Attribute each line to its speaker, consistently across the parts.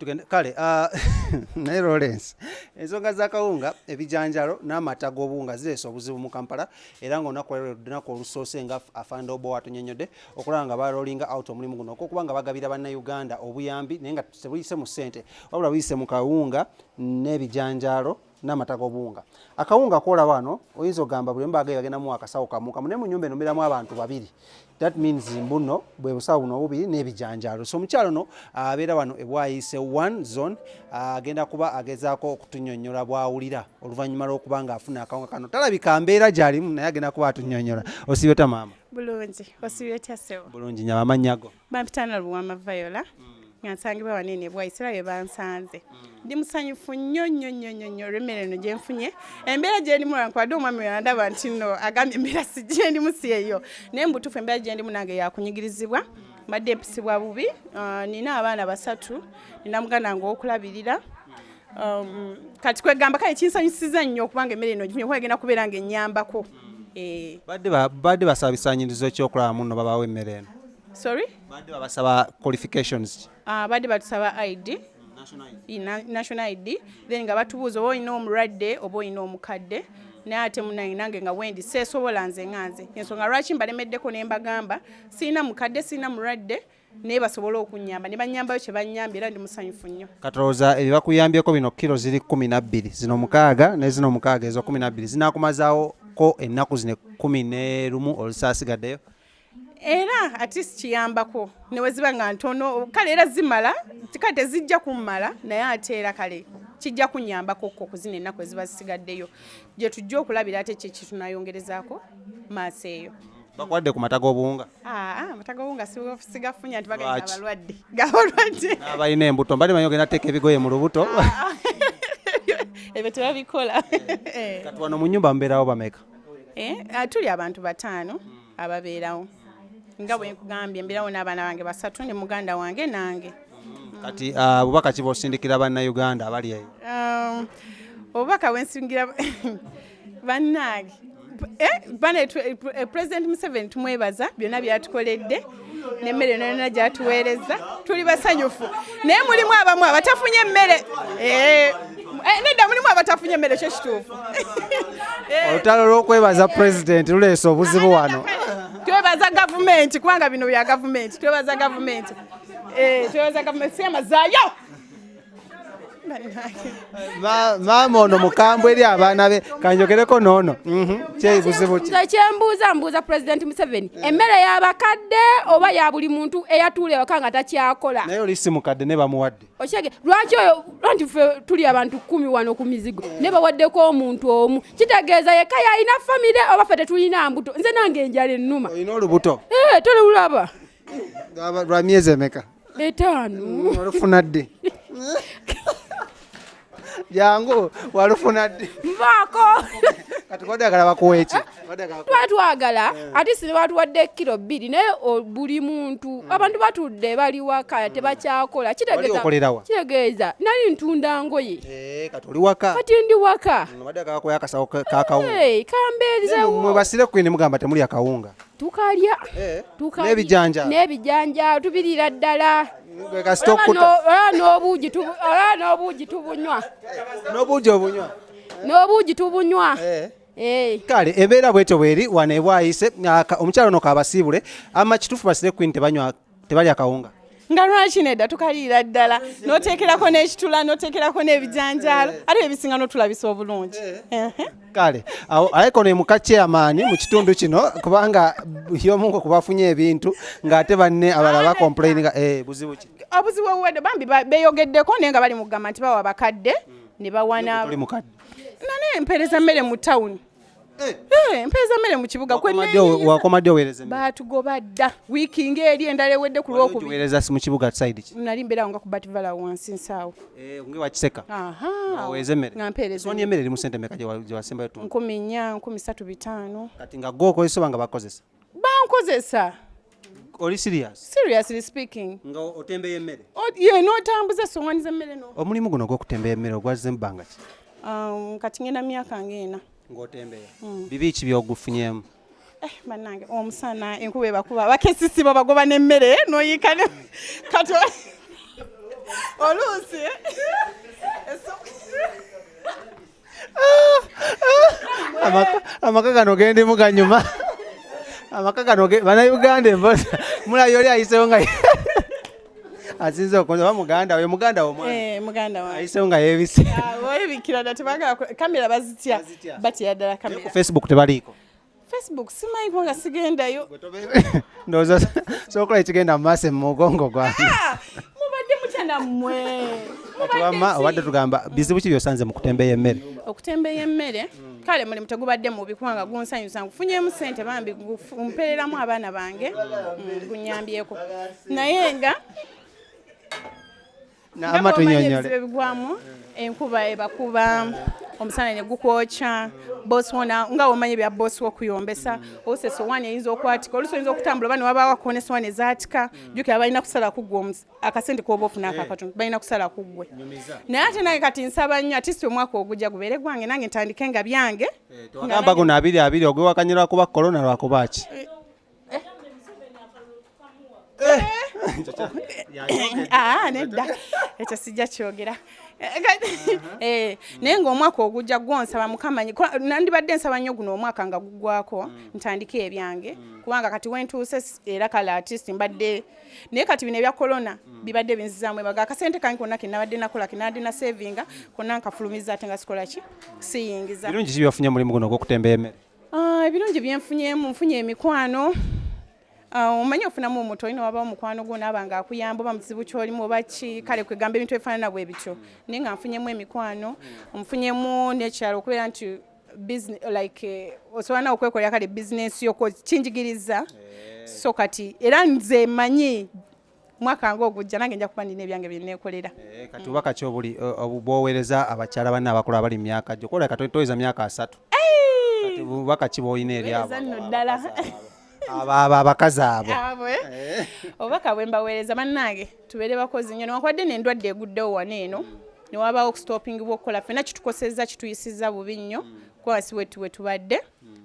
Speaker 1: tugende kale naye Lawrence ensonga z'akawunga ebijanjalo n'amata g'obuwunga zireese obuzibu mu Kampala era ng'olunaku olusoose nga afande obo watunyonyodde okulaba nga baloolinga out omulimu guno okuba nga bagabira bannayuganda obuyambi naye nga tebuyise mu ssente wabula buyise mu kawunga n'ebijanjalo n'amata g'obuwunga. Akawunga koolaba wano oyinza ogamba buli mbaga bagendamu akasawo kamu naye mu nnyumba eno mbeeramu abantu babiri. That means mbuno bwe busawo buno obubiri n'ebijanjalo. So omukyalo no abeera wano ebwayise one zone agenda kuba agezaako okutunnyonnyola bwawulira oluvannyuma lw'okuba ng'afuna akawunga kano. Talabika mbeera gy'alimu naye agenda kuba atunnyonnyola. Osibye ta maama?
Speaker 2: Bulungi. Osibye ta ssebo?
Speaker 1: Bulungi. Nyaba amannya go?
Speaker 2: Bampitana Luwama Viola. Nga nsangibwa wanene bwayisira bye bansanze. Ndi musanyufu nnyo olw'emmere eno gye nfunye. Embeera gye ndimu nkwadde omwami we ndaba nti nno agambye embeera si gye ndimu si eyo. Naye mu butuufu embeera gye ndimu nange yakunyigirizibwa. Mbadde mpisibwa bubi. Nina abaana basatu. Nina muganda wange ow'okulabirira. Kati kwegamba kale kinsanyusiza nnyo okubanga emmere eno gifunye kuba egenda kubeera ng'ennyambako.
Speaker 1: Badde basaba bisaanyirizo ki okulaba muno babaawo emmere eno?
Speaker 2: Sorry?
Speaker 1: Badde babasaba qualifications.
Speaker 2: Badde batusaba ID. National ID. Then nga batubuuza oba olina omulwadde oba olina omukadde. Naye ate nange nga wendi seesobola nze nga nze. Ensonga lwaki mbalemeddeko ne mbagamba sirina mukadde sirina mulwadde naye basobola okunnyamba ne bannyambayo kye bannyambye era ndi musanyufu nnyo. Katolooza
Speaker 1: ebyo bakuyambyeko bino kilo ziri 12 zino 6 ne zino 6 ezo 12 zinaakumazaawo ko ennaku zino 11 olusaasigaddeyo?
Speaker 2: Era atis kiyambako newe ziba nga ntono kale era zimala kale tezijja kummala naye ate era kale kijja kunnyambako okuzina ennaku eziba zisigaddeyo gye tujja okulabira ate kye kitunayongerezaako maaso eyo.
Speaker 1: Bakwadde ku mata g'obuwunga?
Speaker 2: Amata g'obuwunga sigafunya nti bagenda abalwadde gabalwadde
Speaker 1: abalina embuto mbali manyi ogenda teeka ebigoye mu lubuto
Speaker 2: ebyo tebabikola.
Speaker 1: Kati wano mu nnyumba mbeerawo bameka?
Speaker 2: Tuli abantu 5 ababeerawo nga bwe nkugambye mbeerawo n'abaana bange 3 ne muganda wange nange.
Speaker 1: Kati bubaka ki bw'osindikira bannayuganda abali eyo?
Speaker 2: Obubaka bwensingira bannange President Museveni tumwebaza byonna byatukoledde n'emmere yonna gyatuweereza tuli basanyufu naye mulimu abamu abatafunye emmere. Nedda mulimu abatafunye emmere kyo kituufu.
Speaker 1: Olutalo lw'okwebaza President luleese obuzibu wano.
Speaker 2: Twebaza gavumenti kubanga bino bya gavumenti. Twebaza gavumenti. Twebaza gavumenti siyamazaayo.
Speaker 1: Maama ono mukambwe eri abaana be kanjogereko noono. Kyebuzibu ki?
Speaker 3: Nze mbuuza President Museveni emmere y'abakadde oba ya buli muntu eyatuula ewaka nga takyakola?
Speaker 1: Naye oli si mukadde ne bamuwadde.
Speaker 3: Okyege lwaki oyo lwanti ffe tuli abantu 10 wano ku mizigo ne bawaddeko omuntu omu kitegeeza yekka yalina famire oba ffe tetulina mbuto. Nze nange enjala ennuma.
Speaker 1: Olina olubuto?
Speaker 3: Tolulaba.
Speaker 1: Lwa myezi emeka?
Speaker 3: 5.
Speaker 1: Olufuna ddi? Jangu walufuna ddi?
Speaker 3: Nvaako.
Speaker 1: Kati kodagala bakuwe ki?
Speaker 3: Twatwagala ate si batuwadde kilo 2 naye buli muntu abantu batudde bali waka tebakyakola kitegeeza nali ntunda ngoye.
Speaker 1: Kati oli waka?
Speaker 3: Kati ndi waka.
Speaker 1: Nobadde akakoya akasawo kakawunga?
Speaker 3: Kambeezewo.
Speaker 1: Mwebasire kwini mugamba temuli akawunga?
Speaker 3: Tukalya. N'ebijanja tubirira ddala. N'obuugi tubunywa. N'obuugi tubunywa.
Speaker 1: Kale embeera bwetyo bweri wano ebwayise omukyalo ono kabasiibule ama kituufu basire kwini tebali akawunga?
Speaker 2: Nga lwaki nedda tukaliira ddala n'oteekerako n'ekitula n'oteekerako n'ebijanjaalo ate ebisinga n'otulabisa obulungi.
Speaker 1: Kale aliko ne muka chairman mu kitundu kino kubanga y'omu ku bafunye ebintu ng'ate banne abalala bakomplaininga buzibu ki?
Speaker 2: Obuzibu obuwedde bambi beeyogeddeko naye nga bali mu kugamba nti bawa abakadde ne bawana.
Speaker 1: Toli mukadde?
Speaker 2: Nane mpeereza mmere mu tawuni. Mpeereza mmere mu kibuga
Speaker 1: wakomadde oweereza mmere?
Speaker 2: Baatugoba dda wiiki ng'eri endala ewedde ku lwokubiri.
Speaker 1: Oweereza si mu kibuga side ki?
Speaker 2: Nali mbeerawo nga ku Batvala wansi nsaawo.
Speaker 1: Nge wakiseka? Oweereza emmere?
Speaker 2: Nga mpeereza.
Speaker 1: Soni emmere eri mu ssente mmeka gye wasembayo tunda?
Speaker 2: 4,000, 3,500.
Speaker 1: Kati nga go okozesa nga bakozesa?
Speaker 2: Bankozesa.
Speaker 1: Oli serious?
Speaker 2: Seriously speaking.
Speaker 1: Nga otembeeyo emmere?
Speaker 2: N'otambuza essowaani z'emmere no.
Speaker 1: Omulimu guno gw'okutembeeya emmere ogwazize mu bbanga ki?
Speaker 2: Kati ngenda myaka ng'ena.
Speaker 1: Ng'otembeeya? Bibi ki by'ogufunyeemu?
Speaker 2: Bannange omusana enkuba ebakuba abakesisi babagoba n'emmere n'oyiika kati oluusi
Speaker 1: amaka gano gendimu ganyuma amaka gano bannayuganda emboza mulabye oli ayisewo nga asinze okunza oba muganda we muganda
Speaker 2: muganda wange
Speaker 1: ayisewo nga yeebise
Speaker 2: oyebikira dda tebagala kamera bazitya batya ddala kamera
Speaker 1: ku Facebook tebaliiko
Speaker 2: Facebook simayiko nga sigendayo
Speaker 1: ndowooza sookola ekigenda mu maaso mu mugongo gwange
Speaker 2: mubadde mutya nammwe
Speaker 1: wamma obadde tugamba bizibu ki byosanze mu kutembeeya emmere
Speaker 2: okutembeeya emmere kale mulimu tegubadde mubi kubanga gunsanyusa nkufunyeemu ssente bambi mpereramu abaana bange gunyambyeko naye nga bigwamu enkuba ebakuba omusana ne gukwokya bosi wona nga omanyi bya bosi wokuyombesa ose sowaani eyinza okwatika olusi oyinza okutambula oba ne wabaawo akone esowaani ezaatika jjukira balina kusala kuggwe akasente kooba ofuna akakatundu balina kusala kuggwe naye ate nange kati nsaba nnyo ati si omwaka ogujja gubeere gwange nange ntandike nga byange
Speaker 1: twagamba guno 22 ogwewakanyira kuba korona lwakuba ki
Speaker 2: nedda ekyo sijja kyogera naye ng'omwaka ogujja gwonsaba mukama nandibadde nsaba nnyo guno omwaka nga guggwako ntandike ebyange kubanga kati wentuuse era kale artist mbadde naye kati bino ebya korona bibadde binzizaamu ebaga akasente kange konna kenabadde nakola kenabadde na savinga konna nkafulumiza ate nga sikola ki siyingiza
Speaker 1: birungi ki byafunye mulimu guno ogw'okutembeeya emmere
Speaker 2: ebirungi byenfunyemu nfunye emikwano omanyi ofunamu omuntu olina wabawo mukwano gwo naaba nga akuyamba oba mukizibu kyolimu oba ki kale kwegamba ebintu ebifaanana bwe bityo naye nga nfunyemu emikwano nfunyemu n'ekyalo okubeera nti osobola nawe okwekolera kale bizinensi yoko kinjigiriza so kati era nze manyi mwaka nga ogujja nange nja kuba ndina ebyange byeneekolera
Speaker 1: kati obubaka ki bwoweereza abakyala banne abakulu abali mu myaka gyo kola kati toyeza myaka 3 kati bubaka ki bwolina eri abo
Speaker 2: nno ddala
Speaker 1: abo abakazi abo
Speaker 2: obubaka bwe mbaweereza bannange tubeere bakozi nnyo newankubadde n'endwadde eguddewo wano eno newabaawo okusitopingi bw'okukola ffenna kitukosezza kituyisizza bubi nnyo kwasi we tubadde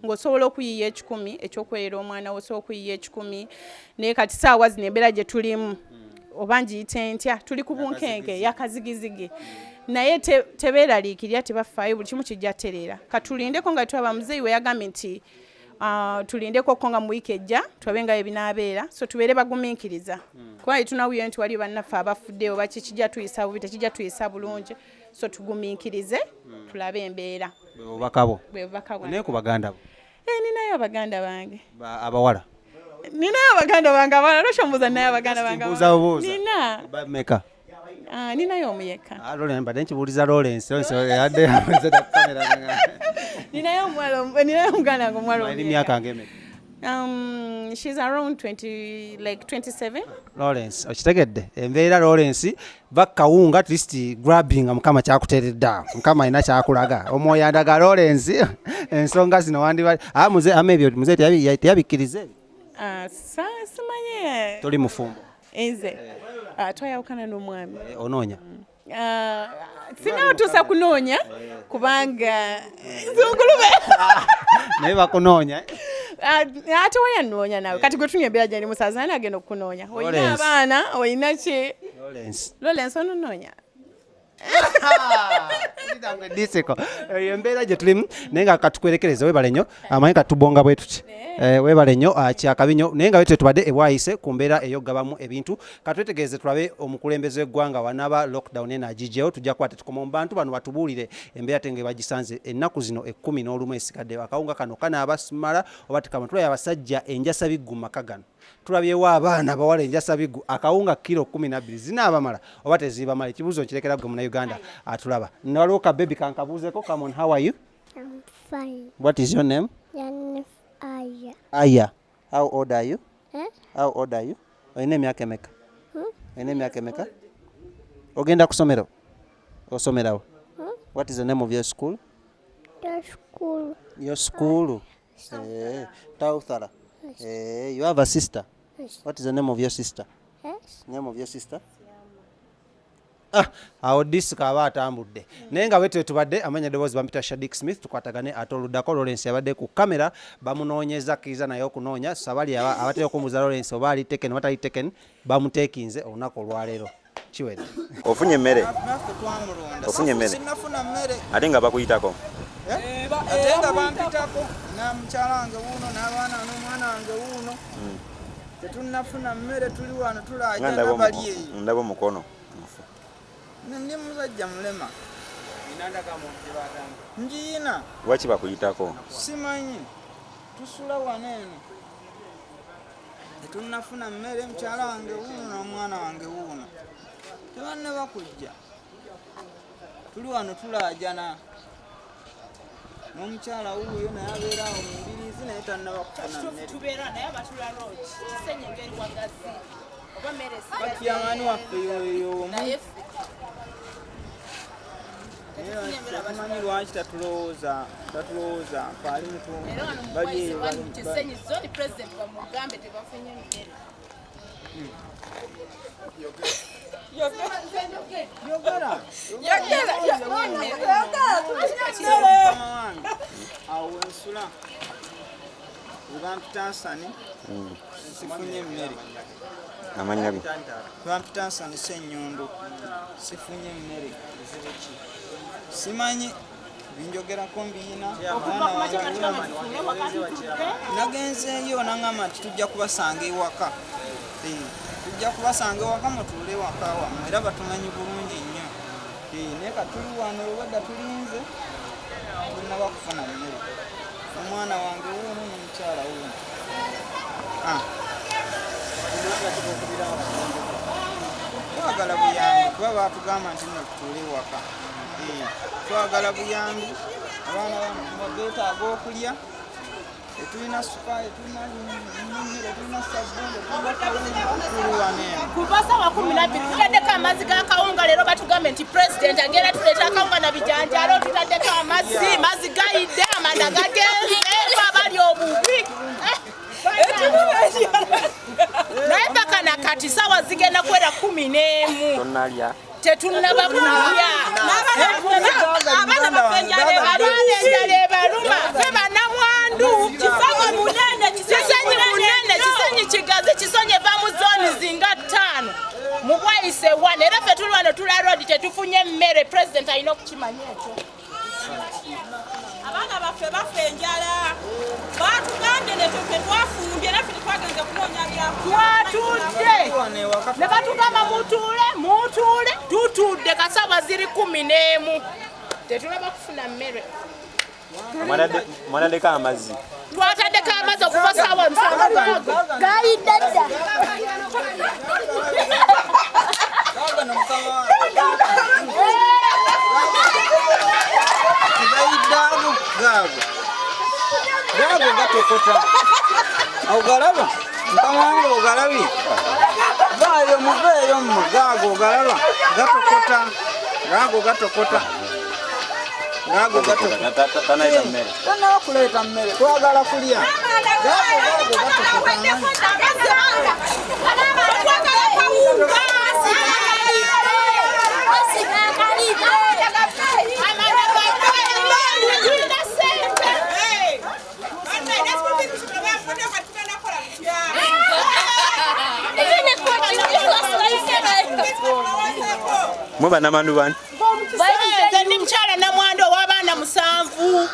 Speaker 2: ng'osobola okuyiiya 10 ekyokwerera omwana wo osobola okuyiiya 10 naye kati saawa zino embeera gye tulimu oba ngiyite ntya tuli ku bunkenke yakazigizigi naye tebeeraliikirira tebafaayo buli kimu kijja tereera katulindeko nga twaba muzeeyi we yagambye nti tulindeko ko nga mu wiiki ejja tulabe nga ebinaabeera so tubeere bagumiikiriza kuba tunawuyo nti wali bannaffe abafudde oba kikijja tuyisa bubi tekijja tuyisa bulungi so tugumiikirize tulabe embeera bwe bubaka bwo
Speaker 1: naye ku baganda bo
Speaker 2: ninayo abaganda bange
Speaker 1: abawala
Speaker 2: ninayo abaganda bange abawala lwekyomubuuza ninayo abaganda bange nina
Speaker 1: meka
Speaker 2: ninayo omuyeka
Speaker 1: mbadde nkibuuliza Lawrence
Speaker 2: ninayo omuganda wange omwala
Speaker 1: eri myaka ng'emeka
Speaker 2: she's around 27
Speaker 1: Lawrence okitegedde embeera Lawrence bakawunga at least grabbing mukama kyakuteredde mukama alina kyakulaga omwoyo andaga Lawrence ensonga zino wandibali muze amebyo muze teyabikkirize
Speaker 2: simanye
Speaker 1: toli mufumbo
Speaker 2: nze twayawukana n'omwami
Speaker 1: onoonya
Speaker 2: sinatuusa kunoonya kubanga nzungulube
Speaker 1: naye bakunoonya
Speaker 2: ate wayanoonya nawe kati gwe tunywa embeera gyali musaza ani agenda okukunoonya olina abaana olina ki Lawrence ononoonya
Speaker 1: diseko embeera gye tulimu naye nga katukwerekereza webale nnyo amanyi katubonga bwe tuti webale nnyo kyakabi nnyo naye nga bwe tubadde ebwayise ku mbeera ey'okugabamu ebintu katwetegereze tulabe omukulembeze w'eggwanga wanaba lockdown enagijjewo tujja kuba tetukoma mu bantu bano batubuulire embeera tenge bagisanze ennaku zino 11 esigadde akawunga kano kanaaba simala oba tekama tulabye abasajja enjasa biggu maka gano tulabyewo abaana abawala enjasa biggu akawunga kilo 12 zinaabamala oba tezibamala ekibuuzo nkirekera gwe Uganda atulaba waliwo ka baby kankabuuzeko. Come on, how are you?
Speaker 4: I'm fine.
Speaker 1: What is your name?
Speaker 4: Aya.
Speaker 1: Aya. How old are you?
Speaker 4: How
Speaker 1: old are you? Oyina emyaka emeka? Oyina emyaka emeka? Ogenda kusomero? Osomerawo? What is the name of your school?
Speaker 4: The school.
Speaker 1: Your school? Tauthara. You have a sister?
Speaker 4: Yes.
Speaker 1: What is the name of your sister?
Speaker 4: Yes.
Speaker 1: Name of your sister? Awo disika aba atambudde naye nga bwetwe tubadde amanya ddoboozi bampita Shadik Smith tukwatagane ate oluddako Lawrence yabadde ku kamera bamunoonyeza kkiriza naye okunoonya sabali abatera okumuuza Lawrence oba ali teken oba tali teken bamuteekinze olunaku olwaleero kiwedde.
Speaker 5: Ofunye emmere?
Speaker 6: Naffe twamulonda.
Speaker 5: Ofunye emmere?
Speaker 6: Sinnafuna mmere.
Speaker 5: Ate nga bakuyitako?
Speaker 6: Ate nga bampitako na mukyala wange wuuno n'abaana n'omwana wange wuuno. Tetunnafuna mmere tuli wano tulaajana bali eyo.
Speaker 5: Ndaba omukono.
Speaker 6: Ndi musajja mulema. Njiina.
Speaker 5: Lwaki bakuyitako?
Speaker 6: Simanyi. Tusula wano eno. Tetunnafuna mmere mukyala wange wuuno n'omwana wange wuuno. Tebanne bakujja. Tuli wano tulaajana. N'omukyala wuuyo naye abeera awo mu mbiriizi naye tannaba kufuna mmere.
Speaker 2: Tubeera naye abatula lodge kisenye ngeri wagazi oba mmere
Speaker 6: Batyamani waffe yoyo naye tamanyi lwaki tatulowooza paali mutu
Speaker 2: kisenyi zoni president bamugambe tebafunye mmere
Speaker 6: awo wensula webampitansani sifunye emmere
Speaker 5: Amannya ge?
Speaker 6: webampitansani Ssenyondo sifunye emmere simanyi binjogerako mbiina nagenzeeyo naŋŋamba nti tujja kubasanga ewaka tujja kubasanga ewaka mutuule ewaka wammwe era batumanyi bulungi nnyo naye katuli wano olwedda tulinze tunaba kufuna mmere omwana wange wuuno n'omukyala wuuno twagala buyambi kuba batugamba nti nno tutuule ewaka twagala buyambi abaana bano beetaaga okulya tetulina sukaali tetulina mmere tetulina sabbuuni tetuli wano eno
Speaker 2: kuva ssaawa 12 tutaddeko amazzi g'akawunga leero batugambe nti pulezidenti agenda tuleeta akawunga na bijanjalo tutaddeko amazzi gayidde amanda gagenze abali obubi naye paka na kati ssaawa zigenda kwera 11
Speaker 5: Tonnalya?
Speaker 2: tetunnaba kulya abaana baffe enjala ebaluma ffe bannamwandu kisenyi munene kisenyi kigazi kisonyi eva mu zooni zinga 5 mu bwayise 1 era ffe tuli wano tula road tetufunye mmere pulezidenti alina okukimanya ekyo
Speaker 7: abaana baffe bafa enjala batugambye netwe twafumbye naffe tetwagenze kunoonya
Speaker 2: twatudde ne batugamba mutuule tutudde kasaba ziri 11 tetulaba kufuna mmere
Speaker 5: Mwataddeko amazzi?
Speaker 2: twataddeko amazzi okuva ssaawa 7
Speaker 4: gayidde dda
Speaker 6: tegayidde gaago gatokota ogalaba mukama wange ogalabye vaayo muveeyo mmwe gaago ogalaba gatokota
Speaker 5: Tanayita mmere?
Speaker 6: tannaba kuleeta mmere twagala kulya gaago gatokota
Speaker 5: Mwe bannamandu bani?
Speaker 2: nze ndi mukyala namwandu ow'abaana 7